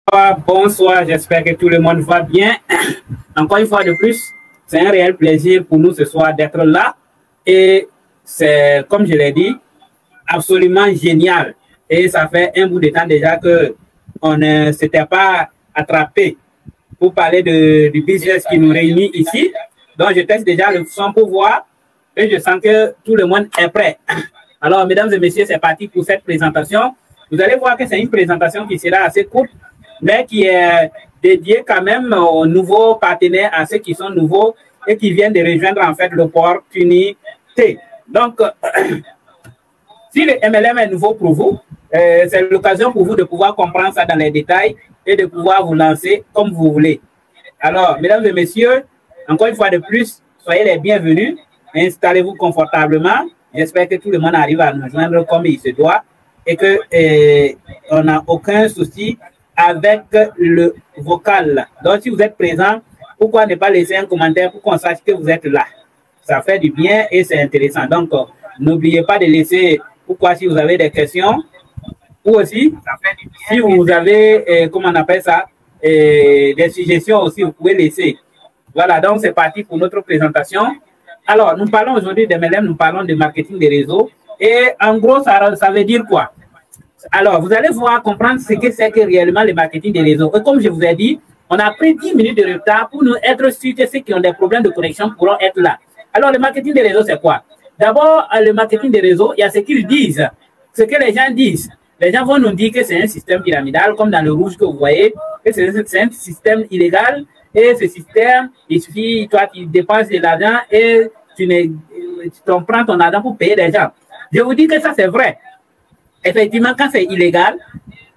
Bonsoir, j'espère que tout le monde va bien. Encore une fois de plus, c'est un réel plaisir pour nous ce soir d'être là. Et c'est, comme je l'ai dit, absolument génial. Et ça fait un bout de temps déjà qu'on ne s'était pas attrapé pour parler du business qui nous réunit ici. Donc, je teste déjà le son pour voir et je sens que tout le monde est prêt. Alors, mesdames et messieurs, c'est parti pour cette présentation. Vous allez voir que c'est une présentation qui sera assez courte, mais qui est dédiée quand même aux nouveaux partenaires, à ceux qui sont nouveaux et qui viennent de rejoindre en fait l'opportunité. Donc, si le MLM est nouveau pour vous, c'est l'occasion pour vous de pouvoir comprendre ça dans les détails et de pouvoir vous lancer comme vous voulez. Alors, mesdames et messieurs, encore une fois de plus, soyez les bienvenus, installez-vous confortablement. J'espère que tout le monde arrive à nous joindre comme il se doit et qu'on n'a aucun souci avec le vocal. Donc, si vous êtes présent, pourquoi ne pas laisser un commentaire pour qu'on sache que vous êtes là? Ça fait du bien et c'est intéressant. Donc, n'oubliez pas de laisser, pourquoi si vous avez des questions, ou aussi, si vous avez, comment on appelle ça, des suggestions aussi, vous pouvez laisser. Voilà, donc c'est parti pour notre présentation. Alors, nous parlons aujourd'hui de MLM, nous parlons de marketing des réseaux. Et en gros, ça veut dire quoi? Alors, vous allez voir comprendre ce que c'est que réellement le marketing des réseaux. Et comme je vous ai dit, on a pris 10 minutes de retard pour nous être sûrs que ceux qui ont des problèmes de connexion pourront être là. Alors, le marketing des réseaux, c'est quoi? D'abord, le marketing des réseaux, il y a ce qu'ils disent, ce que les gens disent. Les gens vont nous dire que c'est un système pyramidal, comme dans le rouge que vous voyez, que c'est un système illégal. Et ce système, il suffit, toi, tu dépenses de l'argent et tu prends ton argent pour payer les gens. Je vous dis que ça, c'est vrai. Effectivement, quand c'est illégal,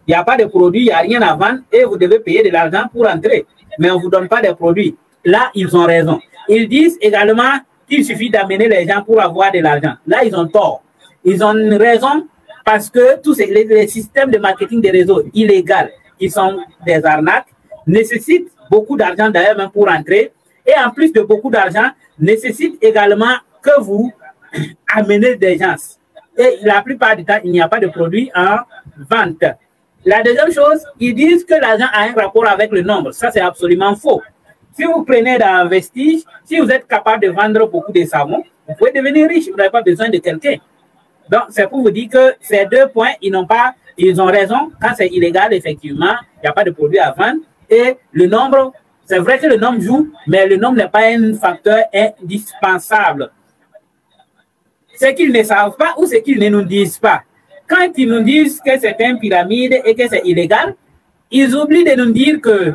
il n'y a pas de produit, il n'y a rien à vendre et vous devez payer de l'argent pour entrer. Mais on ne vous donne pas de produits. Là, ils ont raison. Ils disent également qu'il suffit d'amener les gens pour avoir de l'argent. Là, ils ont tort. Ils ont raison parce que tous les systèmes de marketing des réseaux illégaux qui sont des arnaques nécessitent beaucoup d'argent d'ailleurs même pour entrer. Et en plus de beaucoup d'argent, nécessitent également que vous amenez des gens. Et la plupart du temps, il n'y a pas de produit en vente. La deuxième chose, ils disent que l'argent a un rapport avec le nombre. Ça, c'est absolument faux. Si vous prenez dans Vestige, si vous êtes capable de vendre beaucoup de savons, vous pouvez devenir riche. Vous n'avez pas besoin de quelqu'un. Donc, c'est pour vous dire que ces deux points, ils ont raison. Quand c'est illégal, effectivement, il n'y a pas de produit à vendre. Et le nombre, c'est vrai que le nombre joue, mais le nombre n'est pas un facteur indispensable. Ce qu'ils ne savent pas ou ce qu'ils ne nous disent pas. Quand ils nous disent que c'est une pyramide et que c'est illégal, ils oublient de nous dire que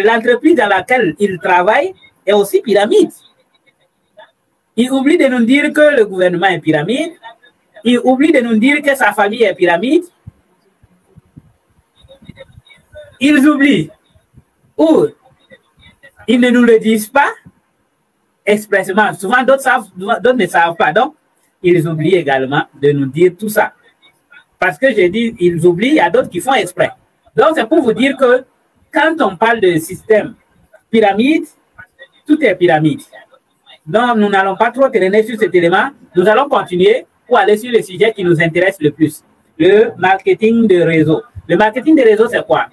l'entreprise dans laquelle ils travaillent est aussi pyramide. Ils oublient de nous dire que le gouvernement est pyramide. Ils oublient de nous dire que sa famille est pyramide. Ils oublient. Ou ils ne nous le disent pas expressément. Souvent, d'autres ne savent pas. Donc, ils oublient également de nous dire tout ça. Parce que j'ai dit, ils oublient, il y a d'autres qui font exprès. Donc, c'est pour vous dire que quand on parle de système pyramide, tout est pyramide. Donc, nous n'allons pas trop traîner sur cet élément. Nous allons continuer pour aller sur le sujet qui nous intéresse le plus. Le marketing de réseau. Le marketing de réseau, c'est quoi?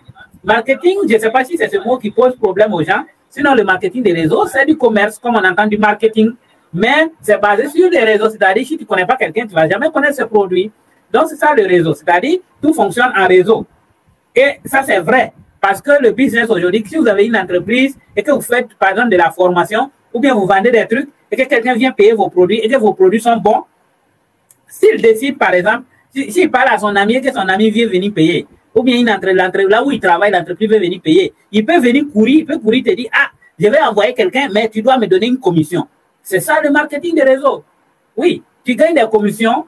Marketing, je ne sais pas si c'est ce mot qui pose problème aux gens. Sinon, le marketing des réseaux, c'est du commerce, comme on entend du marketing. Mais c'est basé sur les réseaux. C'est-à-dire, si tu ne connais pas quelqu'un, tu ne vas jamais connaître ce produit. Donc, c'est ça le réseau. C'est-à-dire, tout fonctionne en réseau. Et ça, c'est vrai. Parce que le business aujourd'hui, si vous avez une entreprise et que vous faites, par exemple, de la formation, ou bien vous vendez des trucs et que quelqu'un vient payer vos produits et que vos produits sont bons, s'il décide, par exemple, s'il parle à son ami et que son ami vient venir payer, ou bien là où il travaille, l'entreprise veut venir payer, il peut venir courir, il peut courir te dire, ah, je vais envoyer quelqu'un, mais tu dois me donner une commission. C'est ça le marketing des réseaux. Oui, tu gagnes des commissions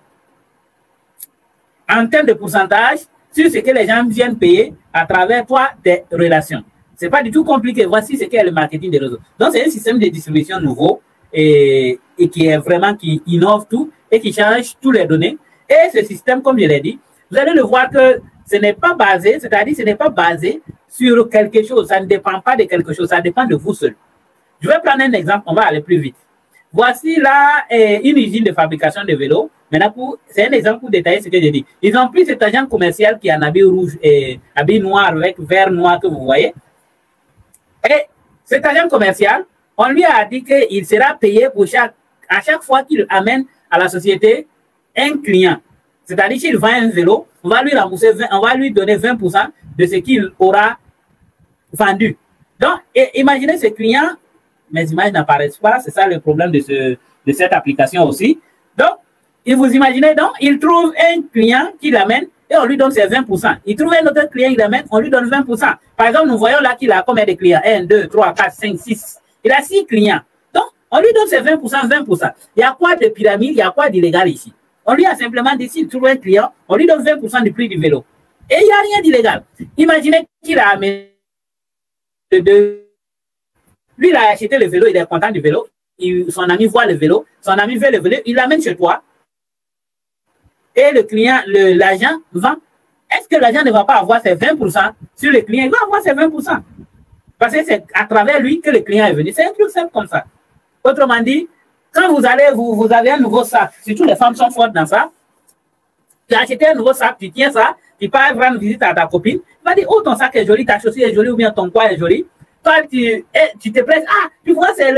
en termes de pourcentage sur ce que les gens viennent payer à travers toi des relations. Ce n'est pas du tout compliqué. Voici ce qu'est le marketing des réseaux. Donc, c'est un système de distribution nouveau et qui est vraiment, qui innove tout et qui change toutes les données. Et ce système, comme je l'ai dit, vous allez le voir que ce n'est pas basé, c'est-à-dire ce n'est pas basé sur quelque chose. Ça ne dépend pas de quelque chose, ça dépend de vous seul. Je vais prendre un exemple, on va aller plus vite. Voici là une usine de fabrication de vélos. Maintenant, c'est un exemple pour détailler ce que j'ai dit. Ils ont pris cet agent commercial qui est en habit rouge et habit noir avec vert noir que vous voyez. Et cet agent commercial, on lui a dit qu'il sera payé pour à chaque fois qu'il amène à la société un client. C'est-à-dire qu'il vend un vélo, on va lui rembourser, on va lui donner 20% de ce qu'il aura vendu. Donc, imaginez ce client, mes images n'apparaissent pas, c'est ça le problème de cette application aussi. Donc, vous imaginez donc, il trouve un client qui l'amène et on lui donne ses 20%. Il trouve un autre client, il l'amène, on lui donne 20%. Par exemple, nous voyons là qu'il a combien de clients? 1, 2, 3, 4, 5, 6. Il a 6 clients. Donc, on lui donne ses 20%, 20%. Il y a quoi de pyramide, il y a quoi d'illégal ici? On lui a simplement dit, s'il trouve un client, on lui donne 20% du prix du vélo. Et il n'y a rien d'illégal. Imaginez qu'il a amené lui, il a acheté le vélo, il est content du vélo. Son ami voit le vélo, son ami veut le vélo, il l'amène chez toi. Et le client, l'agent vend. Est-ce que l'agent ne va pas avoir ses 20% sur le client? Il va avoir ses 20%. Parce que c'est à travers lui que le client est venu. C'est un truc simple comme ça. Autrement dit, quand vous allez, vous avez un nouveau sac, surtout les femmes sont fortes dans ça, tu as acheté un nouveau sac, tu tiens ça, tu pars rendre visite à ta copine, tu vas dire, oh, ton sac est joli, ta chaussure est jolie, ou bien ton poids est joli. Toi, tu te presses, ah, tu vois, c'est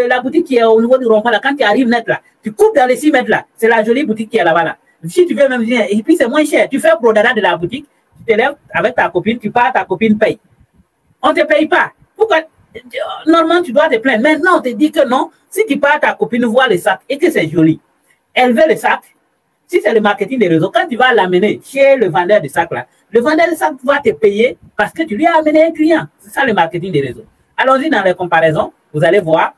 la boutique qui est au niveau du rond-point, là, quand tu arrives net là, tu coupes dans les 6 mètres là, c'est la jolie boutique qui est là-bas là. Si tu veux même dire, et puis c'est moins cher, tu fais un prodada de la boutique, tu te lèves avec ta copine, tu pars, ta copine paye. On ne te paye pas. Pourquoi? Normalement, tu dois te plaindre. Maintenant, on te dit que non, si tu pars, ta copine voit le sac et que c'est joli, elle veut le sac. Si c'est le marketing des réseaux, quand tu vas l'amener chez le vendeur de sac là, le vendeur de sac va te payer parce que tu lui as amené un client. C'est ça le marketing des réseaux. Allons-y dans les comparaisons. Vous allez voir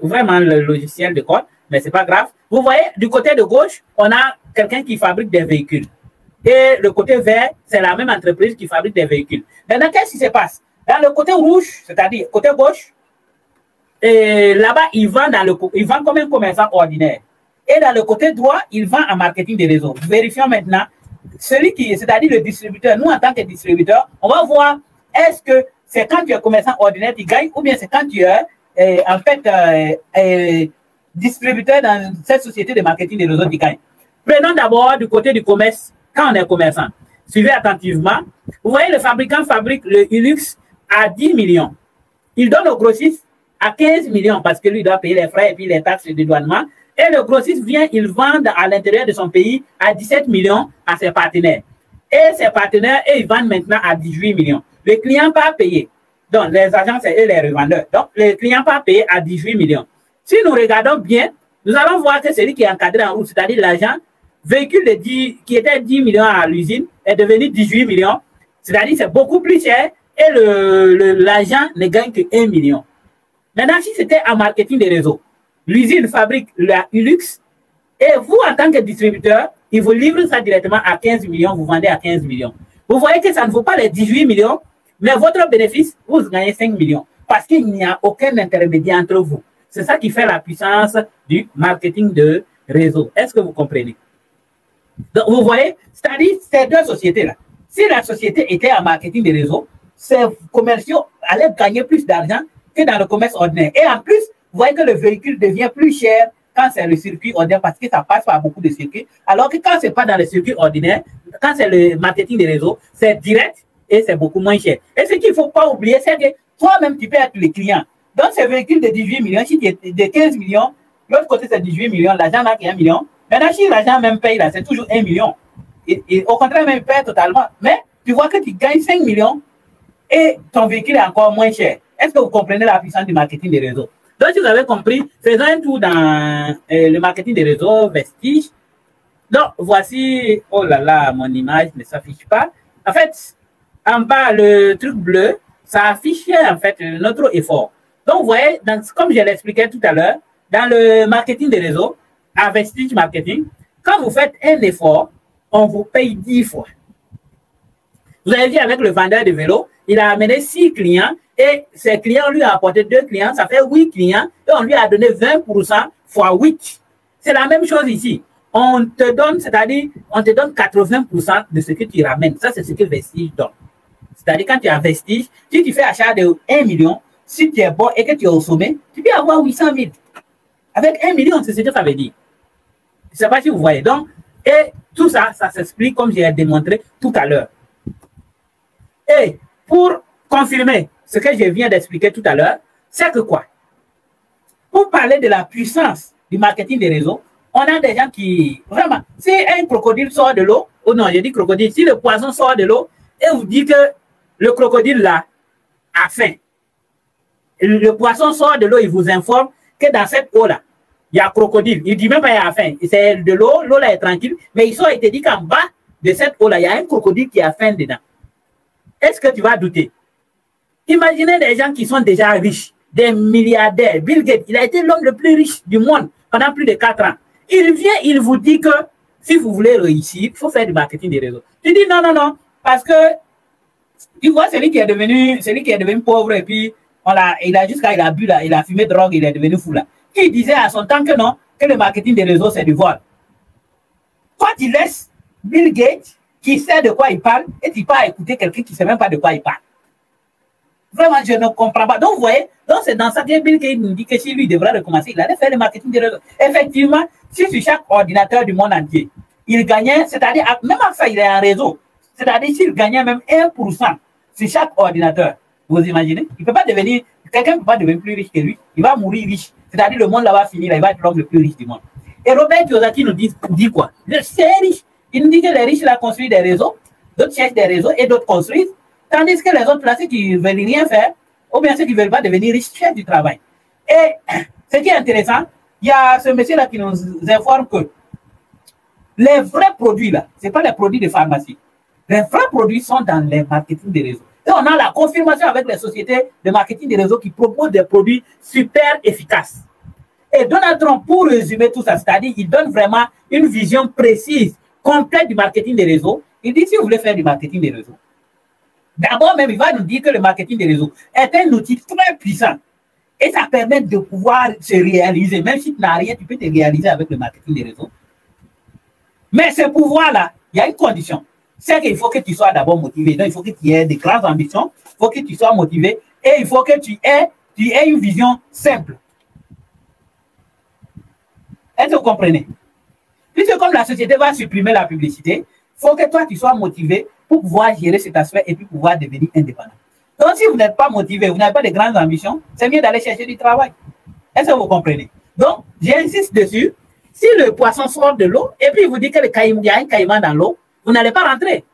vraiment le logiciel de code, mais c'est pas grave. Vous voyez, du côté de gauche, on a quelqu'un qui fabrique des véhicules. Et le côté vert, c'est la même entreprise qui fabrique des véhicules. Maintenant, qu'est-ce qui se passe? Dans le côté rouge, c'est-à-dire côté gauche, là-bas, il vend comme un commerçant ordinaire. Et dans le côté droit, il vend en marketing des réseaux. Vérifions maintenant celui qui, c'est-à-dire le distributeur. Nous, en tant que distributeur, on va voir est-ce que c'est quand tu es commerçant ordinaire qui gagne ou bien c'est quand tu es en fait distributeur dans cette société de marketing des réseaux qui gagne. Prenons d'abord du côté du commerce, quand on est commerçant. Suivez attentivement. Vous voyez, le fabricant fabrique le Hilux à 10 millions. Il donne au grossiste à 15 millions parce que lui doit payer les frais et puis les taxes de dédouanement. Et le grossiste vient, il vend à l'intérieur de son pays à 17 millions à ses partenaires. Et ses partenaires, ils vendent maintenant à 18 millions. Le client pas payé. Donc, les agents, c'est eux les revendeurs. Donc, le client pas payé à 18 millions. Si nous regardons bien, nous allons voir que celui qui est encadré en route, c'est-à-dire l'agent, véhicule qui était 10 millions à l'usine, est devenu 18 millions. C'est-à-dire c'est beaucoup plus cher et l'agent ne gagne que 1 million. Maintenant, si c'était en marketing des réseaux, l'usine fabrique la Hilux et vous, en tant que distributeur, il vous livre ça directement à 15 millions, vous vendez à 15 millions. Vous voyez que ça ne vaut pas les 18 millions, mais votre bénéfice, vous gagnez 5 millions parce qu'il n'y a aucun intermédiaire entre vous. C'est ça qui fait la puissance du marketing de réseau. Est-ce que vous comprenez? Donc, vous voyez, c'est-à-dire ces deux sociétés-là. Si la société était en marketing des réseaux, ces commerciaux allaient gagner plus d'argent que dans le commerce ordinaire. Et en plus, vous voyez que le véhicule devient plus cher quand c'est le circuit ordinaire parce que ça passe par beaucoup de circuits. Alors que quand c'est pas dans le circuit ordinaire, quand c'est le marketing des réseaux, c'est direct et c'est beaucoup moins cher. Et ce qu'il ne faut pas oublier, c'est que toi-même, tu peux être le client. Donc, ce véhicule de 18 millions, si tu es de 15 millions, l'autre côté, c'est 18 millions, l'agent n'a qu'un million. Maintenant, si l'agent même paye, là, c'est toujours 1 million. Et au contraire, même, il paye totalement. Mais tu vois que tu gagnes 5 millions et ton véhicule est encore moins cher. Est-ce que vous comprenez la puissance du marketing des réseaux? Donc, si vous avez compris, faisons un tour dans le marketing des réseaux, Vestige. Donc, voici, oh là là, mon image ne s'affiche pas. En fait, en bas, le truc bleu, ça affiche en fait notre effort. Donc, vous voyez, comme je l'expliquais tout à l'heure, dans le marketing des réseaux, à Vestige Marketing, quand vous faites un effort, on vous paye 10 fois. Vous avez vu avec le vendeur de vélo, il a amené 6 clients et ses clients lui ont apporté 2 clients, ça fait 8 clients et on lui a donné 20% fois 8. C'est la même chose ici. On te donne, c'est-à-dire, on te donne 80% de ce que tu ramènes. Ça, c'est ce que Vestige donne. C'est-à-dire, quand tu as Vestige, si tu fais achat de 1 million, si tu es bon et que tu es au sommet, tu peux avoir 800 000. Avec 1 million, c'est ce que ça veut dire. Je ne sais pas si vous voyez. Donc, et tout ça, ça s'explique comme j'ai démontré tout à l'heure. Et pour confirmer ce que je viens d'expliquer tout à l'heure, c'est que quoi? Pour parler de la puissance du marketing des réseaux, on a des gens qui, vraiment, si un crocodile sort de l'eau, oh non, j'ai dit crocodile, si le poisson sort de l'eau et vous dit que le crocodile là a faim, le poisson sort de l'eau, il vous informe que dans cette eau-là, il y a un crocodile. Il ne dit même pas qu'il y a faim. C'est de l'eau, l'eau là est tranquille, mais il sort et te dit qu'en bas de cette eau-là, il y a un crocodile qui a faim dedans. Est-ce que tu vas douter? Imaginez des gens qui sont déjà riches, des milliardaires. Bill Gates, il a été l'homme le plus riche du monde pendant plus de 4 ans. Il vient, il vous dit que si vous voulez réussir, il faut faire du marketing des réseaux. Tu dis non, non, non, parce que tu vois celui qui est devenu pauvre et puis il a jusqu'à il a bu là, il a fumé drogue, il est devenu fou là. Qui disait à son temps que non, que le marketing des réseaux c'est du vol. Quand tu laisses Bill Gates qui sait de quoi il parle et tu pars écouter quelqu'un qui ne sait même pas de quoi il parle. Vraiment, je ne comprends pas. Donc, vous voyez, c'est dans ça que Bill Gates nous dit que si lui devrait recommencer, il allait faire le marketing des réseaux. Effectivement, si sur chaque ordinateur du monde entier, il gagnait, c'est-à-dire, même à ça, il est en réseau, c'est-à-dire s'il gagnait même 1% sur chaque ordinateur, vous imaginez, il peut pas devenir, quelqu'un ne peut pas devenir plus riche que lui, il va mourir riche. C'est-à-dire, le monde là va finir, il va être l'homme le plus riche du monde. Et Robert Kiyosaki nous dit quoi? C'est riche. Il nous dit que les riches, là, construisent des réseaux, d'autres cherchent des réseaux et d'autres construisent. Tandis que les autres, là, ceux qui ne veulent rien faire, ou bien ceux qui ne veulent pas devenir riches, cherchent du travail. Et ce qui est intéressant, il y a ce monsieur-là qui nous informe que les vrais produits, là, ce n'est pas les produits de pharmacie. Les vrais produits sont dans les marketing des réseaux. Et on a la confirmation avec les sociétés de marketing des réseaux qui proposent des produits super efficaces. Et Donald Trump, pour résumer tout ça, c'est-à-dire, il donne vraiment une vision précise, complète du marketing des réseaux. Il dit, si vous voulez faire du marketing des réseaux, d'abord même, il va nous dire que le marketing des réseaux est un outil très puissant. Et ça permet de pouvoir se réaliser. Même si tu n'as rien, tu peux te réaliser avec le marketing des réseaux. Mais ce pouvoir-là, il y a une condition. C'est qu'il faut que tu sois d'abord motivé. Donc, il faut que tu aies de grandes ambitions. Il faut que tu sois motivé. Et il faut que tu aies une vision simple. Est-ce que vous comprenez? Puisque comme la société va supprimer la publicité, il faut que toi, tu sois motivé pour pouvoir gérer cet aspect et puis pouvoir devenir indépendant. Donc, si vous n'êtes pas motivé, vous n'avez pas de grandes ambitions, c'est mieux d'aller chercher du travail. Est-ce que vous comprenez? Donc, j'insiste dessus. Si le poisson sort de l'eau et puis vous dit qu'il y a un caïman dans l'eau, vous n'allez pas rentrer.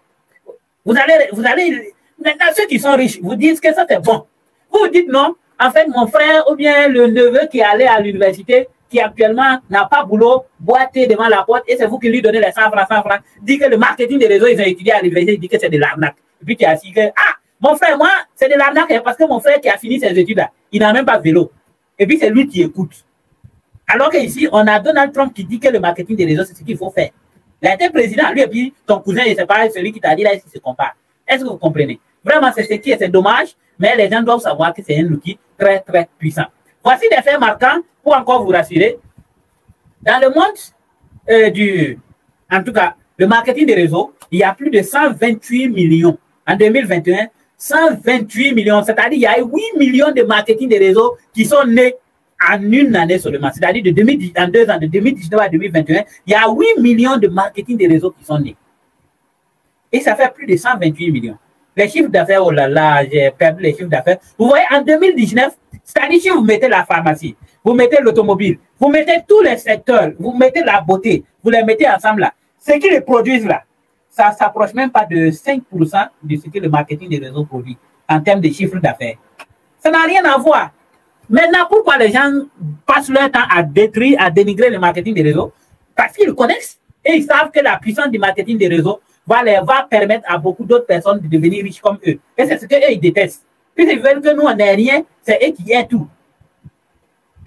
Vous allez, maintenant, ceux qui sont riches vous disent que ça c'est bon. Vous vous dites non, en fait, mon frère ou bien le neveu qui est allé à l'université, qui actuellement n'a pas boulot, boité devant la porte, et c'est vous qui lui donnez les 100 francs, dit que le marketing des réseaux, ils ont étudié à l'université, il dit que c'est de l'arnaque. Et puis tu as dit que, ah, mon frère, moi, c'est de l'arnaque, parce que mon frère qui a fini ses études là, il n'a même pas de vélo. Et puis c'est lui qui écoute. Alors qu'ici, on a Donald Trump qui dit que le marketing des réseaux, c'est ce qu'il faut faire. Il a été président, lui, et puis ton cousin, je ne sais pas, celui qui t'a dit là, il se compare. Est-ce que vous comprenez? Vraiment, c'est dommage, mais les gens doivent savoir que c'est un outil très, très puissant. Voici des faits marquants pour encore vous rassurer. Dans le monde en tout cas, le marketing des réseaux, il y a plus de 128 millions. En 2021, 128 millions, c'est-à-dire il y a 8 millions de marketing des réseaux qui sont nés en une année seulement. C'est-à-dire de 2010, en 2 ans, de 2019 à 2021, il y a 8 millions de marketing des réseaux qui sont nés. Et ça fait plus de 128 millions. Les chiffres d'affaires, oh là là, j'ai perdu les chiffres d'affaires. Vous voyez, en 2019, c'est-à-dire si vous mettez la pharmacie, vous mettez l'automobile, vous mettez tous les secteurs, vous mettez la beauté, vous les mettez ensemble là. Ce qu'ils produisent là, ça ne s'approche même pas de 5% de ce que le marketing des réseaux produit en termes de chiffres d'affaires. Ça n'a rien à voir. Maintenant, pourquoi les gens passent leur temps à détruire, à dénigrer le marketing des réseaux? Parce qu'ils connaissent et ils savent que la puissance du marketing des réseaux va permettre à beaucoup d'autres personnes de devenir riches comme eux. Et c'est ce qu'eux, ils détestent. Puisqu'ils veulent que nous, on n'ait rien, c'est eux qui aient tout.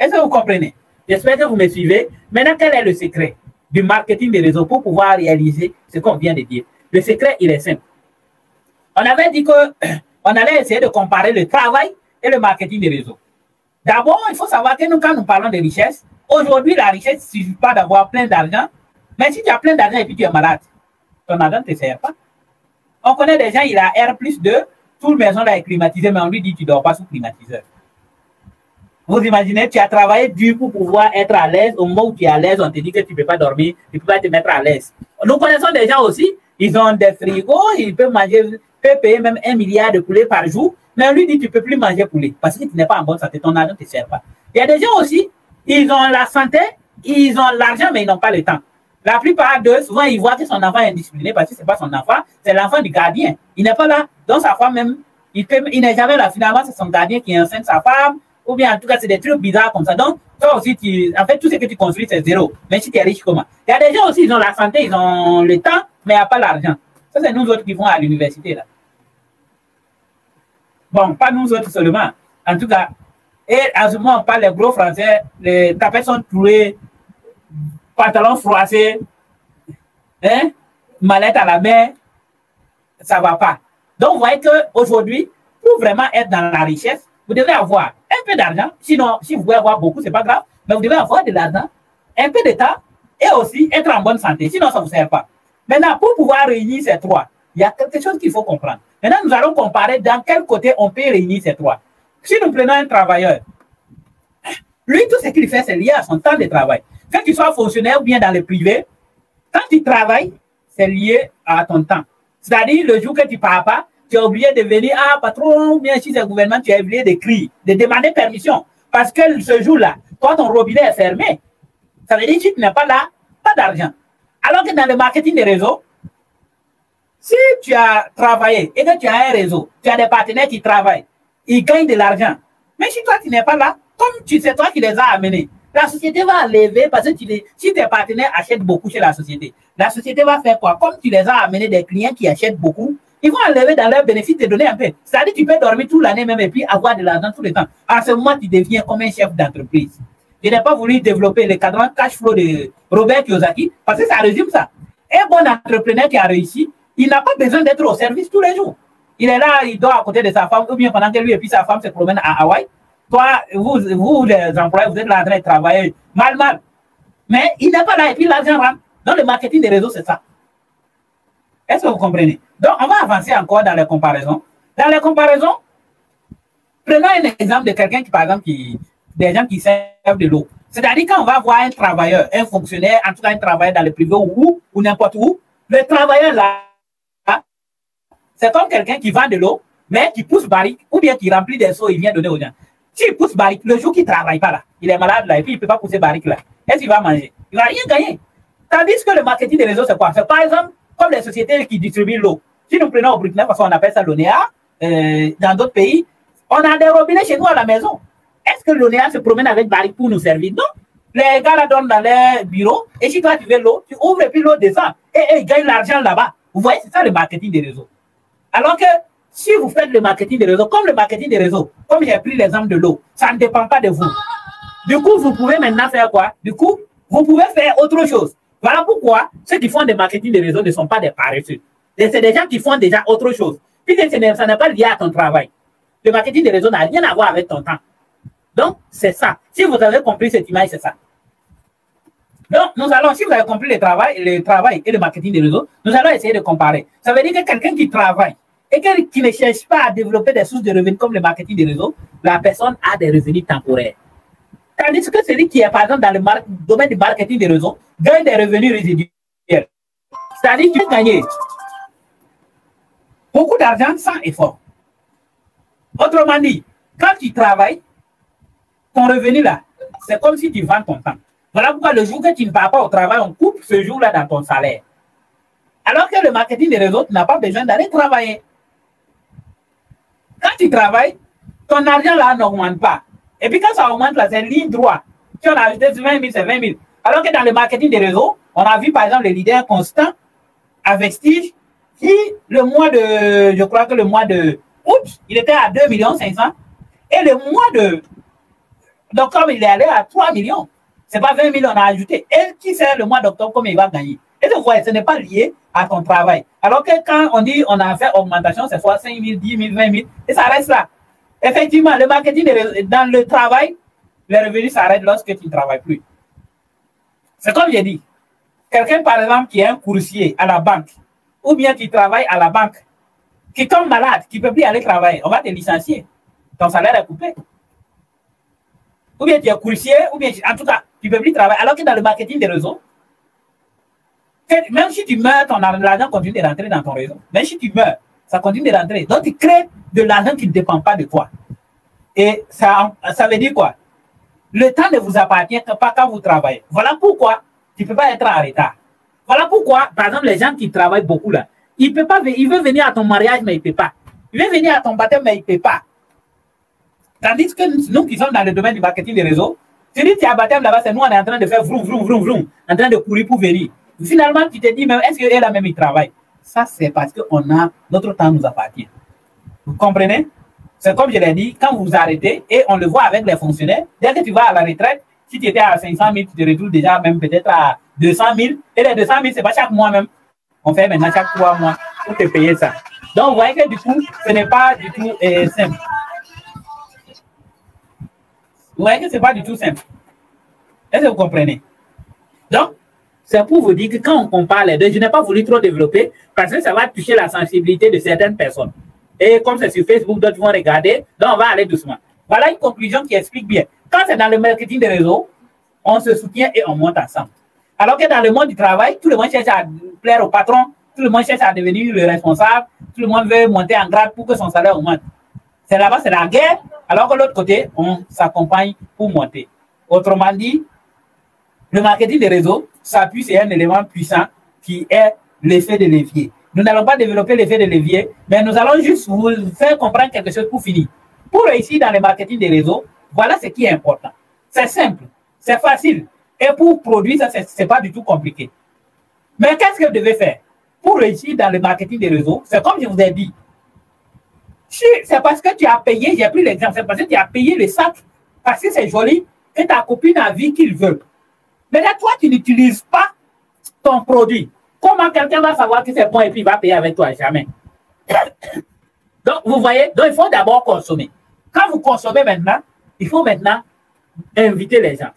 Est-ce que vous comprenez? J'espère que vous me suivez. Maintenant, quel est le secret du marketing des réseaux pour pouvoir réaliser ce qu'on vient de dire? Le secret, il est simple. On avait dit qu'on allait essayer de comparer le travail et le marketing des réseaux. D'abord, il faut savoir que nous, quand nous parlons de richesse, aujourd'hui, la richesse ne suffit pas d'avoir plein d'argent. Mais si tu as plein d'argent et puis tu es malade, ton argent ne te sert pas. On connaît des gens, il a R+2, toute maison là est climatisée, mais on lui dit tu ne dors pas sous climatiseur. Vous imaginez, tu as travaillé dur pour pouvoir être à l'aise. Au moment où tu es à l'aise, on te dit que tu ne peux pas dormir, tu ne peux pas te mettre à l'aise. Nous connaissons des gens aussi, ils ont des frigos, ils peuvent payer même 1 milliard de poulets par jour, mais on lui dit tu ne peux plus manger poulet parce que tu n'es pas en bonne santé, ton argent ne te sert pas. Il y a des gens aussi, ils ont la santé, ils ont l'argent, mais ils n'ont pas le temps. La plupart d'eux, souvent, ils voient que son enfant est indiscipliné parce que ce n'est pas son enfant, c'est l'enfant du gardien. Il n'est pas là, donc sa femme même, il n'est jamais là. Finalement, c'est son gardien qui enceinte sa femme, ou bien en tout cas, c'est des trucs bizarres comme ça. Donc, toi aussi, en fait, tout ce que tu construis, c'est zéro. Mais si tu es riche, comment? Il y a des gens aussi, ils ont la santé, ils ont le temps, mais il n'y a pas l'argent. Ça, c'est nous autres qui vont à l'université, là. Bon, pas nous autres seulement. En tout cas, et à ce moment, on parle les gros français, les tapettes sont troués, pantalons froissés, hein, mallette à la main, ça ne va pas. Donc, vous voyez qu'aujourd'hui, pour vraiment être dans la richesse, vous devez avoir un peu d'argent. Sinon, si vous pouvez avoir beaucoup, ce n'est pas grave. Mais vous devez avoir de l'argent, un peu de temps et aussi être en bonne santé. Sinon, ça ne vous sert pas. Maintenant, pour pouvoir réunir ces trois, il y a quelque chose qu'il faut comprendre. Maintenant, nous allons comparer dans quel côté on peut réunir ces trois. Si nous prenons un travailleur, lui, tout ce qu'il fait, c'est lié à son temps de travail. Que tu sois fonctionnaire ou bien dans le privé, quand tu travailles, c'est lié à ton temps. C'est-à-dire, le jour que tu ne pars pas, tu es obligé de venir, ah, patron, ou bien si c'est le gouvernement, tu es obligé de crier, de demander permission. Parce que ce jour-là, toi, ton robinet est fermé. Ça veut dire que si tu n'es pas là, pas d'argent. Alors que dans le marketing des réseaux, si tu as travaillé et que tu as un réseau, tu as des partenaires qui travaillent, ils gagnent de l'argent. Mais si toi, tu n'es pas là, comme c'est toi qui les as amenés, la société va lever parce que si tes partenaires achètent beaucoup chez la société, la société va faire quoi? Comme tu les as amenés des clients qui achètent beaucoup, ils vont enlever dans leurs bénéfices, te donner un peu. C'est-à-dire que tu peux dormir toute l'année même et puis avoir de l'argent tout le temps. À ce moment, tu deviens comme un chef d'entreprise. Je n'ai pas voulu développer le cadran cash flow de Robert Kiyosaki parce que ça résume ça. Un bon entrepreneur qui a réussi, il n'a pas besoin d'être au service tous les jours. Il est là, il dort à côté de sa femme, ou bien pendant que lui et puis sa femme se promènent à Hawaï. Toi, vous les employés, vous êtes là en train de travailler mal. Mais il n'est pas là et puis l'argent rentre. Dans le marketing des réseaux, c'est ça. Est-ce que vous comprenez? Donc, on va avancer encore dans les comparaisons. Dans les comparaisons, prenons un exemple de quelqu'un qui, par exemple, des gens qui servent de l'eau. C'est-à-dire quand on va voir un travailleur, un fonctionnaire, en tout cas un travailleur dans le privé ou n'importe où, le travailleur là, c'est comme quelqu'un qui vend de l'eau, mais qui pousse barrique, ou bien qui remplit des seaux et vient donner aux gens. S'il pousse barrique, le jour qu'il ne travaille pas là, il est malade là, et puis il ne peut pas pousser barrique là, est-ce qu'il va manger? Il ne va rien gagner. Tandis que le marketing des réseaux, c'est quoi? C'est par exemple comme les sociétés qui distribuent l'eau. Si nous prenons au Burkina Faso, on appelle ça l'ONEA, dans d'autres pays, on a des robinets chez nous à la maison. Est-ce que l'ONEA se promène avec barrique pour nous servir? Non. Les gars la donnent dans leur bureau, et si toi tu veux l'eau, tu ouvres et puis l'eau descend, et ils gagnent l'argent là-bas. Vous voyez, c'est ça le marketing des réseaux. Alors que si vous faites le marketing des réseaux, comme le marketing des réseaux, comme j'ai pris l'exemple de l'eau, ça ne dépend pas de vous. Du coup, vous pouvez maintenant faire quoi? Du coup, vous pouvez faire autre chose. Voilà pourquoi ceux qui font des marketing des réseaux ne sont pas des paresseux. C'est des gens qui font déjà autre chose. Puis ça n'est pas lié à ton travail. Le marketing des réseaux n'a rien à voir avec ton temps. Donc, c'est ça. Si vous avez compris cette image, c'est ça. Donc, si vous avez compris le travail et le marketing des réseaux, nous allons essayer de comparer. Ça veut dire que quelqu'un qui travaille et qui ne cherche pas à développer des sources de revenus comme le marketing des réseaux, la personne a des revenus temporaires. Tandis que celui qui est, par exemple, dans le domaine du marketing des réseaux, gagne des revenus résiduels. C'est-à-dire qu'il peut gagner beaucoup d'argent sans effort. Autrement dit, quand tu travailles, ton revenu là, c'est comme si tu vends ton temps. Voilà pourquoi le jour que tu ne pars pas au travail, on coupe ce jour-là dans ton salaire. Alors que le marketing des réseaux, tu n'as pas besoin d'aller travailler. Quand tu travailles, ton argent là n'augmente pas. Et puis quand ça augmente là, c'est ligne droite. Si on a ajouté 20 000, c'est 20 000. Alors que dans le marketing des réseaux, on a vu par exemple les leaders constants à Vestige qui, je crois que le mois de août, il était à 2 500 000. Et le mois d'octobre, il est allé à 3 millions. Ce n'est pas 20 000 on a ajouté. Et qui sait le mois d'octobre combien il va gagner? Et donc, ce n'est pas lié à ton travail. Alors que quand on dit on a fait augmentation, c'est soit 5 000, 10 000, 20 000, et ça reste là. Effectivement, le marketing, dans le travail, les revenus s'arrêtent lorsque tu ne travailles plus. C'est comme j'ai dit. Quelqu'un, par exemple, qui est un coursier à la banque, ou bien qui travaille à la banque, qui tombe malade, qui ne peut plus aller travailler, on va te licencier. Ton salaire est coupé. ou bien tu es coursier, ou bien en tout cas, tu ne peux plus travailler. Alors que dans le marketing des réseaux, même si tu meurs, l'argent continue de rentrer dans ton réseau. Même si tu meurs, ça continue de rentrer. Donc, tu crées de l'argent qui ne dépend pas de toi. Et ça veut dire quoi? Le temps ne vous appartient pas quand vous travaillez. Voilà pourquoi tu ne peux pas être en retard. Voilà pourquoi, par exemple, les gens qui travaillent beaucoup là, il veut venir à ton mariage, mais il ne peut pas. Il veut venir à ton baptême, mais il ne peut pas. Tandis que nous qui sommes dans le domaine du marketing des réseaux, tu dis tu es à baptême là-bas, c'est nous on est en train de faire vroom, vroom, vroom, vroom, en train de courir pour venir. Finalement, tu te dis, mais est-ce qu'elle là même il travaille? Ça, c'est parce que notre temps nous appartient. Vous comprenez? C'est comme je l'ai dit, quand vous arrêtez, et on le voit avec les fonctionnaires, dès que tu vas à la retraite, si tu étais à 500 000, tu te retrouves déjà même peut-être à 200 000. Et les 200 000, c'est pas chaque mois même. On fait maintenant chaque 3 mois pour te payer ça. Donc, vous voyez que du coup, ce n'est pas du tout simple. Vous voyez que ce n'est pas du tout simple. Est-ce que vous comprenez? Donc, c'est pour vous dire que quand on compare les deux, je n'ai pas voulu trop développer parce que ça va toucher la sensibilité de certaines personnes. Et comme c'est sur Facebook, d'autres vont regarder, donc on va aller doucement. Voilà une conclusion qui explique bien. Quand c'est dans le marketing des réseaux, on se soutient et on monte ensemble. Alors que dans le monde du travail, tout le monde cherche à plaire au patron, tout le monde cherche à devenir le responsable, tout le monde veut monter en grade pour que son salaire augmente. C'est là-bas, c'est la guerre, alors que de l'autre côté, on s'accompagne pour monter. Autrement dit, le marketing des réseaux s'appuie sur un élément puissant qui est l'effet de levier. Nous n'allons pas développer l'effet de levier, mais nous allons juste vous faire comprendre quelque chose pour finir. Pour réussir dans le marketing des réseaux, voilà ce qui est important. C'est simple, c'est facile. Et pour produire ça, ce n'est pas du tout compliqué. Mais qu'est-ce que vous devez faire? Pour réussir dans le marketing des réseaux, c'est comme je vous ai dit. C'est parce que tu as payé, j'ai pris l'exemple, c'est parce que tu as payé le sac, parce que c'est joli, et ta copine a vu qu'il veut. Mais là, toi, tu n'utilises pas ton produit. Comment quelqu'un va savoir que c'est bon et puis il va payer avec toi? Jamais. Donc, vous voyez, donc il faut d'abord consommer. Quand vous consommez maintenant, il faut maintenant inviter les gens.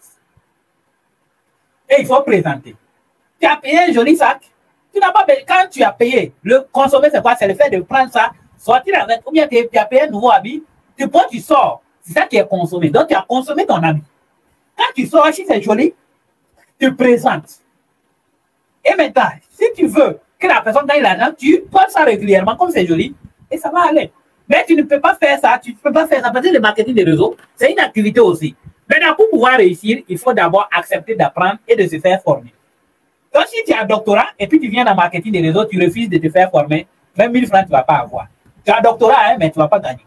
Et il faut présenter. Tu as payé un joli sac. Tu n'as pas payé. Quand tu as payé, le consommer, c'est quoi? C'est le fait de prendre ça, sortir avec, ou bien tu as payé un nouveau habit, tu prends, tu sors. C'est ça qui est consommé. Donc, tu as consommé ton habit. Quand tu sors, si c'est joli, tu présentes. Et maintenant, si tu veux que la personne gagne l'argent, tu prends ça régulièrement, comme c'est joli, et ça va aller. Mais tu ne peux pas faire ça, tu ne peux pas faire ça, parce que le marketing des réseaux, c'est une activité aussi. Maintenant, pour pouvoir réussir, il faut d'abord accepter d'apprendre et de se faire former. Donc, si tu as un doctorat et puis tu viens dans le marketing des réseaux, tu refuses de te faire former, même 1000 francs, tu ne vas pas avoir. Tu as un doctorat, hein, mais tu ne vas pas gagner.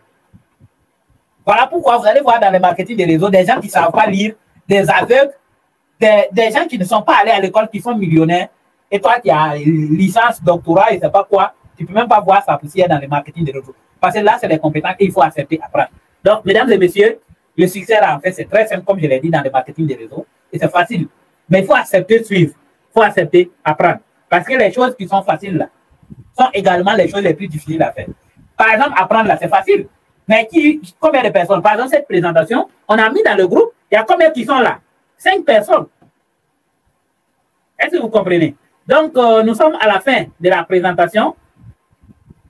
Voilà pourquoi vous allez voir dans le marketing des réseaux des gens qui ne savent pas lire, des aveugles, des gens qui ne sont pas allés à l'école, qui sont millionnaires, et toi qui as licence, doctorat, et ne sais pas quoi, tu ne peux même pas voir ça poussière dans le marketing des réseaux. Parce que là, c'est des compétences qu'il faut accepter, apprendre. Donc, mesdames et messieurs, le succès, là, en fait, c'est très simple, comme je l'ai dit, dans le marketing des réseaux, et c'est facile. Mais il faut accepter suivre, il faut accepter apprendre. Parce que les choses qui sont faciles, là, sont également les choses les plus difficiles à faire. Par exemple, apprendre, là, c'est facile. Mais combien de personnes? Par exemple, cette présentation, on a mis dans le groupe, il y a combien qui sont là? 5 personnes. Est-ce que vous comprenez? Donc, nous sommes à la fin de la présentation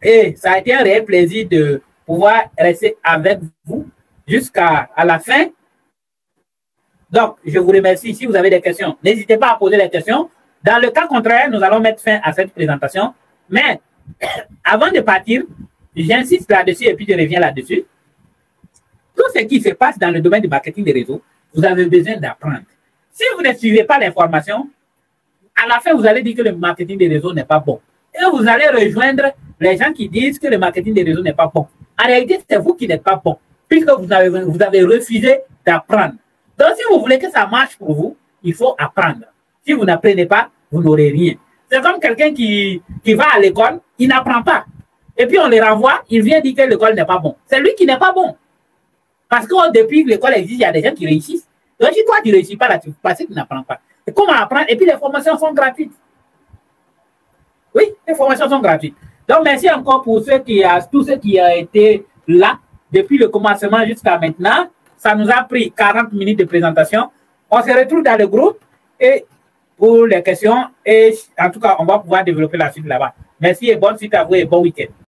et ça a été un réel plaisir de pouvoir rester avec vous jusqu'à la fin. Donc, je vous remercie. Si vous avez des questions, n'hésitez pas à poser les questions. Dans le cas contraire, nous allons mettre fin à cette présentation. Mais avant de partir, j'insiste là-dessus et puis je reviens là-dessus. Tout ce qui se passe dans le domaine du marketing des réseaux, vous avez besoin d'apprendre. Si vous ne suivez pas l'information, à la fin, vous allez dire que le marketing des réseaux n'est pas bon. Et vous allez rejoindre les gens qui disent que le marketing des réseaux n'est pas bon. En réalité, c'est vous qui n'êtes pas bon, puisque vous avez refusé d'apprendre. Donc, si vous voulez que ça marche pour vous, il faut apprendre. Si vous n'apprenez pas, vous n'aurez rien. C'est comme quelqu'un qui va à l'école, il n'apprend pas. Et puis, on le renvoie, il vient dire que l'école n'est pas bon. C'est lui qui n'est pas bon. Parce que depuis que l'école existe, il y a des gens qui réussissent. Donc, si toi, tu ne réussis pas là, parce que tu n'apprends pas. Et comment apprendre? Et puis, les formations sont gratuites. Oui, les formations sont gratuites. Donc, merci encore pour tous ceux qui ont été là depuis le commencement jusqu'à maintenant. Ça nous a pris 40 minutes de présentation. On se retrouve dans le groupe et pour les questions. Et en tout cas, on va pouvoir développer la suite là-bas. Merci et bonne suite à vous et bon week-end.